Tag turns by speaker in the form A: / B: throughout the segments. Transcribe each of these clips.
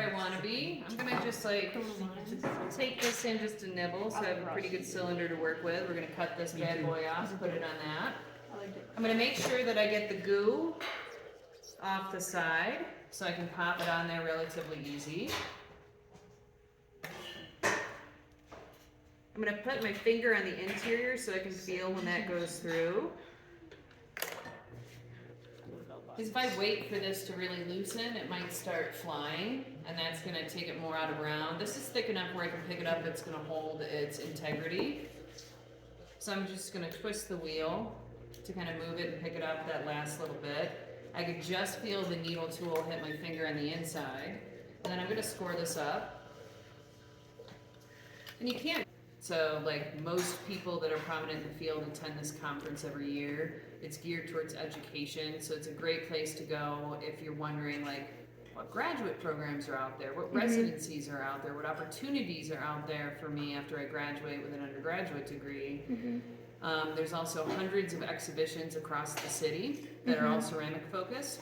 A: where I want to be. I'm gonna just like take this in just a nibble, so I have a pretty good cylinder to work with. We're gonna cut this bad boy off, put it on that. I'm gonna make sure that I get the goo off the side, so I can pop it on there relatively easy. I'm gonna put my finger on the interior so I can feel when that goes through. Because if I wait for this to really loosen, it might start flying, and that's gonna take it more out of round. This is thick enough where I can pick it up, it's gonna hold its integrity. So I'm just gonna twist the wheel to kind of move it and pick it up that last little bit. I could just feel the needle tool hit my finger on the inside. And then I'm gonna score this up. And you can't. So like most people that are prominent in the field attend this conference every year. It's geared towards education, so it's a great place to go if you're wondering like what graduate programs are out there, what residencies are out there, what opportunities are out there for me after I graduate with an undergraduate degree. There's also hundreds of exhibitions across the city that are all ceramic focused.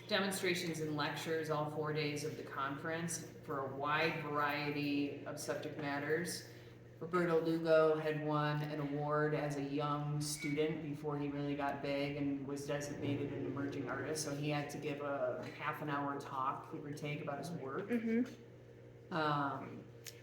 A: Demonstrations and lectures all 4 days of the conference for a wide variety of subject matters. Roberto Lugo had won an award as a young student before he really got big and was designated an emerging artist, so he had to give a half an hour talk, give or take, about his work.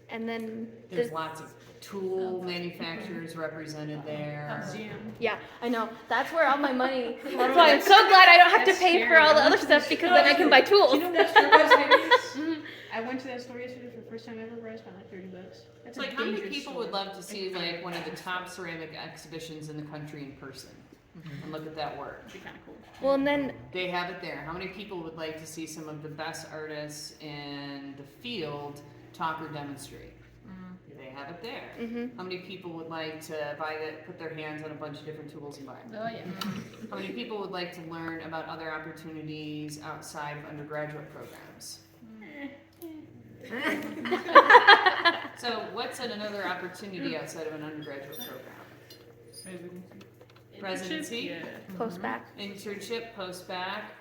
B: And then
A: There's lots of tool manufacturers represented there.
B: yeah, I know. That's where all my money. That's why I'm so glad I don't have to pay for all the other stuff because then I can buy tools.
C: You know that store yesterday? I went to that store yesterday for the first time ever, where I spent like $30. That's
A: It's like, how many people would love to see like one of the top ceramic exhibitions in the country in person and look at that work?
C: That'd be kind of cool.
B: Well, and then
A: They have it there. How many people would like to see some of the best artists in the field talk or demonstrate? They have it there. How many people would like to buy that, put their hands on a bunch of different tools and buy them?
C: Oh yeah.
A: How many people would like to learn about other opportunities outside of undergraduate programs? So what's another opportunity outside of an undergraduate program? Residency,
B: post back.
A: internship, post-bac,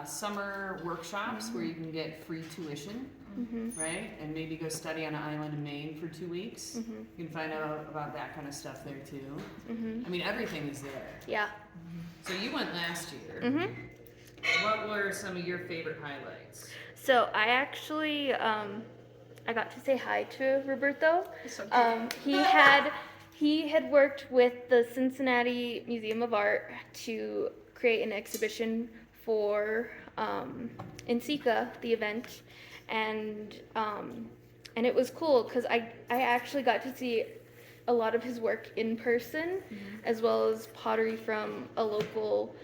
A: summer workshops where you can get free tuition, right? And maybe go study on an island in Maine for 2 weeks. You can find out about that kind of stuff there too. I mean, everything is there.
B: Yeah.
A: So you went last year. What were some of your favorite highlights?
B: So I actually, I got to say hi to Roberto. He had worked with the Cincinnati Museum of Art to create an exhibition for NCECA, the event, and it was cool because I actually got to see a lot of his work in person, as well as pottery from a local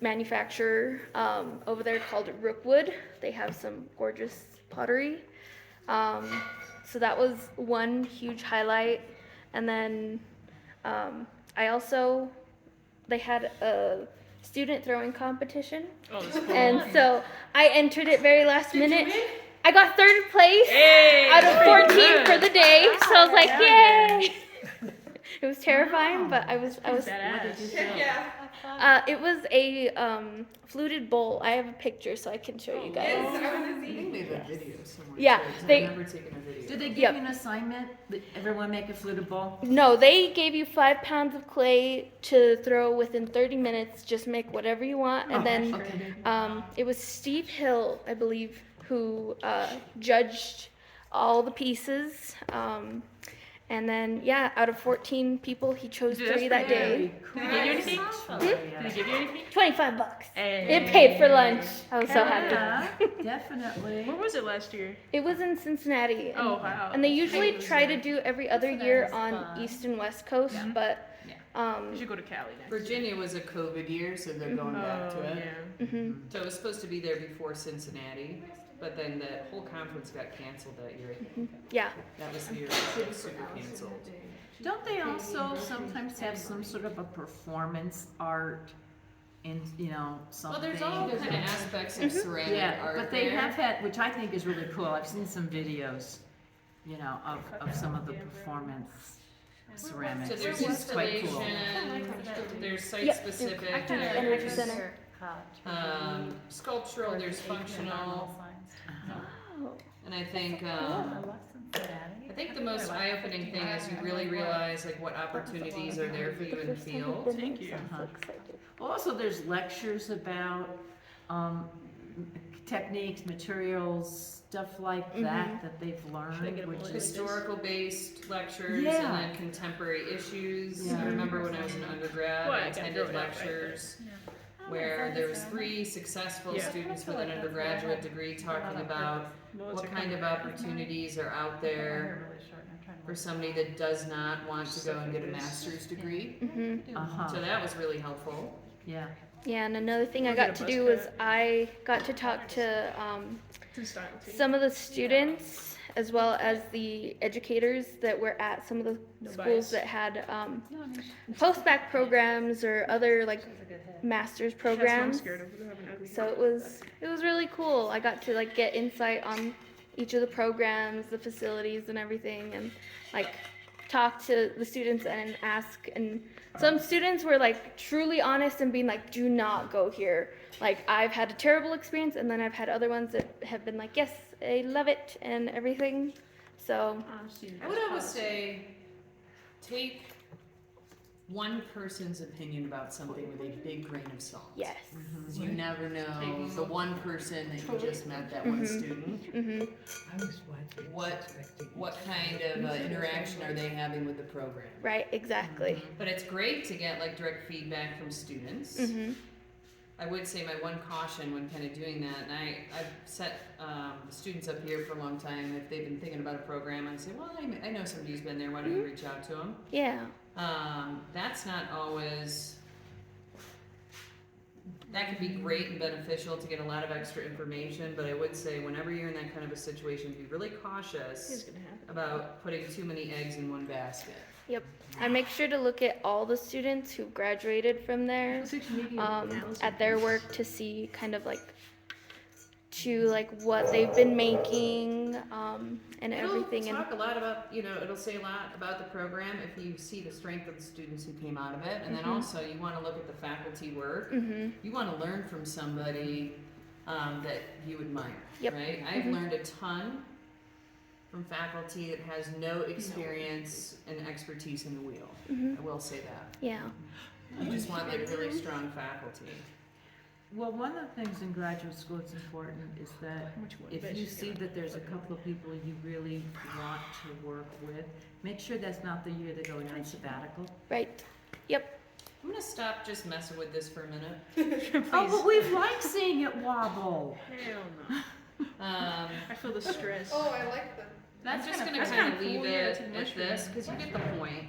B: manufacturer over there called Rookwood. They have some gorgeous pottery. So that was one huge highlight. And then they had a student throwing competition.
C: Oh, that's cool.
B: And so I entered it very last minute. I got 3rd place
C: Hey,
B: out of 14
C: good.
B: for the day. So I was like, yay! It was terrifying, but I was
C: Badass.
B: it was a fluted bowl. I have a picture so I can show you guys.
A: I think they have a video somewhere.
B: Yeah,
A: too, 'cause I
B: they-
A: remember taking a video.
D: Did they give
B: Yep.
D: you an assignment that everyone make a fluted ball?
B: No, they gave you 5 pounds of clay to throw within 30 minutes. Just make whatever you want. And then
D: Okay.
B: it was Steve Hill, I believe, who judged all the pieces. And then, yeah, out of 14 people, he chose
C: Dude, that's
B: 3 that day.
C: Did they give you anything? Did they give you anything?
B: $25.
C: Hey.
B: It paid for lunch. I was so happy.
D: Yeah, definitely.
C: Where was it last year?
B: It was in Cincinnati.
C: Oh wow.
B: And they usually try to do every other year
D: nice
B: on
D: fun.
B: East and West Coast, but
C: You should go to Cali next.
A: Virginia was a COVID year, so they're going back to it.
C: yeah.
A: So it was supposed to be there before Cincinnati, but then the whole conference got canceled that year.
B: yeah.
A: That was the year it was super canceled.
D: Don't they also sometimes have some sort of a performance art in,
A: Well,
D: something?
A: there's all kind of aspects of ceramic
D: Yeah,
A: art
D: but they
A: there.
D: have had, which I think is really cool. I've seen some videos, of some of the performance ceramics.
A: So there's
D: which is quite
A: installation,
D: cool.
A: there's
B: Yep,
A: site-specific,
B: Energy Center.
A: Sculptural, there's functional,
B: Oh.
A: and I think the most eye-opening thing is you really realize like what opportunities are there for you in the field.
C: Thank you.
D: Also, there's lectures about techniques, materials, stuff like that they've
C: Should I
D: learned,
C: get a
D: which
C: bullet?
D: is
A: Historical-based lectures
D: Yeah.
A: and then contemporary issues.
D: Yeah.
A: I remember when I was an undergrad,
C: Well,
A: I
C: I can
A: attended
C: throw it out right
A: lectures where there was 3 successful
C: Yeah.
A: students with an undergraduate degree talking about what kind of opportunities are out there for somebody that does not want to go and get a master's degree. So that was really helpful.
D: Yeah.
B: Yeah, and another thing I
C: We'll get
B: got
C: a
B: to
C: buzz
B: do was
C: cut.
B: I got to talk to
C: It's in style too.
B: some of the students as well as the educators that were at some of the
C: No
B: schools
C: bias.
B: that had post-bac programs or other like master's programs. So it was really cool. I got to like get insight on each of the programs, the facilities and everything, and like talk to the students and ask. And some students were like truly honest and being like, do not go here. Like I've had a terrible experience, and then I've had other ones that have been like, yes, I love it and everything. So
A: I would always say, take one person's opinion about something with a big grain of salt.
B: yes.
A: 'Cause you never know the one person that you just met, that one student. What kind of interaction are they having with the program?
B: Right, exactly.
A: But it's great to get like direct feedback from students. I would say my one caution when kind of doing that, and I've set students up here for a long time, if they've been thinking about a program, I say, well, I know somebody who's been there, why don't you reach out to them?
B: Yeah.
A: That's not always, that can be great and beneficial to get a lot of extra information, but I would say whenever you're in that kind of a situation, be really
C: It's
A: cautious
C: gonna happen.
A: about putting too many eggs in one basket.
B: Yep. I make sure to look at all the students who graduated from there at their work to see kind of like what they've been making and everything.
A: It'll
B: And
A: talk a lot about, it'll say a lot about the program if you see the strength of the students who came out of it. And then also you want to look at the faculty work. You want to learn from somebody that you admire,
B: Yep.
A: right? I've learned a ton from faculty that has no experience and expertise in the wheel. I will say that.
B: yeah.
A: You just want like really strong faculty.
D: Well, one of the things in graduate school that's important is that
C: Which one?
D: if you see that there's a couple of people you really want to work with, make sure that's not the year they go on sabbatical.
B: Right. Yep.
A: I'm gonna stop just messing with this for a minute.
D: Oh, but we've liked seeing it wobble.
C: Hell no. I feel the stress.
E: Oh, I like them.
A: I'm just gonna
C: that's
A: kind of
C: kinda
A: leave
C: cool, yeah,
A: it
C: it's a
A: at
C: mushroom.
A: this, because you get the point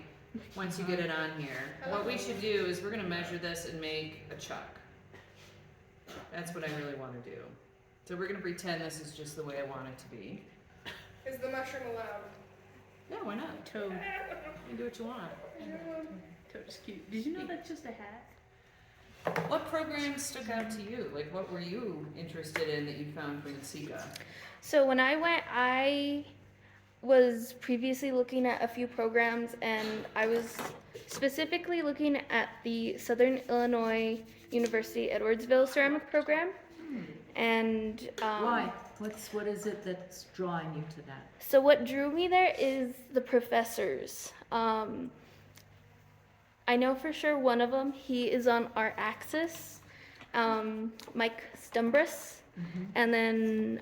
A: once you get it on here. What we should do is we're gonna measure this and make a chuck. That's what I really wanna do. So we're gonna pretend this is just the way I want it to be.
E: Is the mushroom allowed?
A: Yeah, why not?
C: Toad.
A: You can do what you want.
C: Toad is cute. Did you know that's just a hat?
A: What programs stuck out to you? Like, what were you interested in that you found from NCECA?
B: So when I went, I was previously looking at a few programs, and I was specifically looking at the Southern Illinois University Edwardsville ceramic program. And
D: Why? What is it that's drawing you to that?
B: so what drew me there is the professors. I know for sure one of them, he is on our Axis, Mike Stumbris. And then,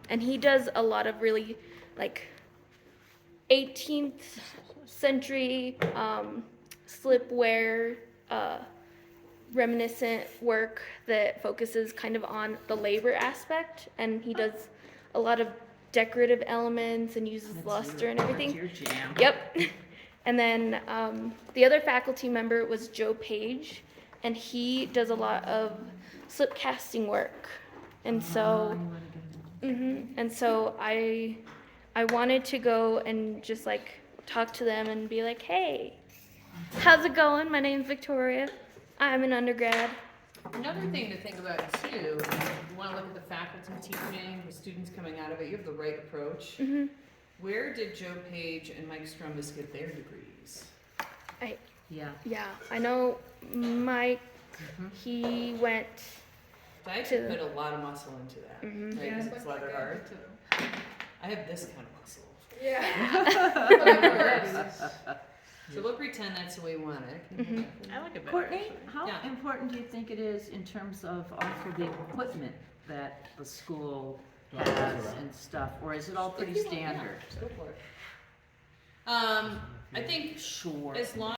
B: and he does a lot of really like 18th century slipware, reminiscent work that focuses kind of on the labor aspect. And he does a lot of decorative elements and uses luster and everything.
D: That's your jam.
B: Yep. And then the other faculty member was Joe Page, and he does a lot of slip casting work. And so, and so I wanted to go and just like talk to them and be like, hey, how's it going? My name's Victoria. I'm an undergrad.
A: Another thing to think about too, is you want to look at the faculty teaching, the students coming out of it, you have the right approach. Where did Joe Page and Mike Strumbus get their degrees?
D: Yeah.
B: Yeah, I know Mike, he went
A: So I actually put a lot of muscle into that,
B: Mhm.
A: right? Because it's leather hard. I have this kind of muscle.
E: Yeah. Whatever works.
A: So we'll pretend that's the way we want it.
B: Mhm.
C: I like it better.
D: Courtney, how
A: Yeah.
D: important do you think it is in terms of also the equipment that the school has and stuff, or is it all pretty
A: If you want, yeah,
D: standard?
A: Go for it. I think
D: Sure.
A: as long